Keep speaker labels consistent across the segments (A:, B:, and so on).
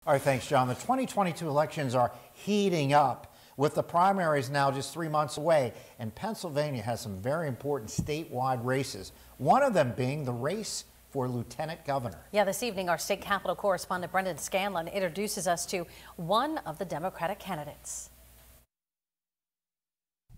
A: All right, thanks, John. The 2022 elections are heating up, with the primaries now just 3 months away, and Pennsylvania has some very important statewide races, one of them being the race for lieutenant governor.
B: Yeah, this evening our state capitol correspondent Brendan Scanlon introduces us to one of the Democratic candidates.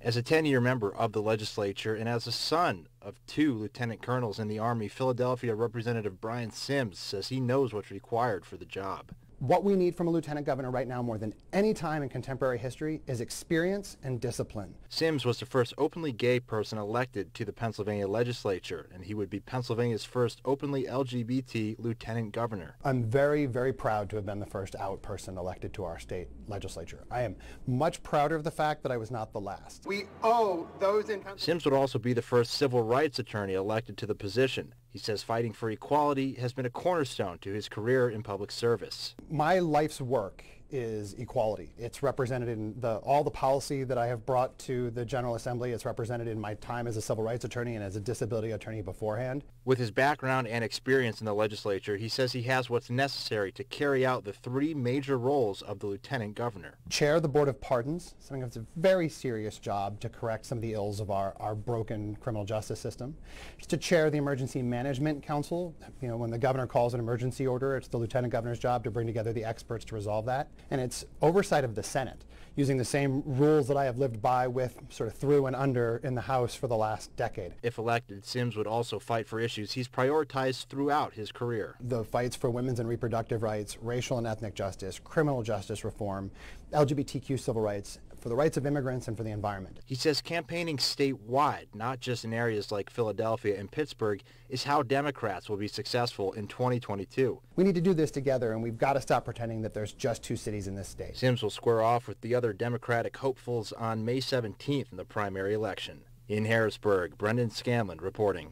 C: As a 10-year member of the legislature and as a son of 2 lieutenant colonels in the Army, Philadelphia Representative Brian Sims says he knows what's required for the job.
D: What we need from a lieutenant governor right now more than any time in contemporary history is experience and discipline.
C: Sims was the first openly gay person elected to the Pennsylvania legislature, and he would be Pennsylvania's first openly LGBT lieutenant governor.
D: I'm very, very proud to have been the first out person elected to our state legislature. I am much prouder of the fact that I was not the last.
E: We owe those in Pennsylvania.
C: Sims would also be the first civil rights attorney elected to the position. He says fighting for equality has been a cornerstone to his career in public service.
D: My life's work is equality. It's represented in all the policy that I have brought to the General Assembly. It's represented in my time as a civil rights attorney and as a disability attorney beforehand.
C: With his background and experience in the legislature, he says he has what's necessary to carry out the 3 major roles of the lieutenant governor. Chair
D: the Board of Pardons, something that's a very serious job to correct some of the ills of our broken criminal justice system. It's to chair the Emergency Management Council. You know, when the governor calls an emergency order, it's the lieutenant governor's job to bring together the experts to resolve that. And it's oversight of the Senate, using the same rules that I have lived by with sort of through and under in the House for the last decade.
C: If elected, Sims would also fight for issues he's prioritized throughout his career.
D: The fights for women's and reproductive rights, racial and ethnic justice, criminal justice reform, LGBTQ civil rights, for the rights of immigrants and for the environment.
C: He says campaigning statewide, not just in areas like Philadelphia and Pittsburgh, is how Democrats will be successful in 2022.
D: We need to do this together, and we've got to stop pretending that there's just 2 cities in this state.
C: Sims will square off with the other Democratic hopefuls on May 17th in the primary election. In Harrisburg, Brendan Scanlon reporting.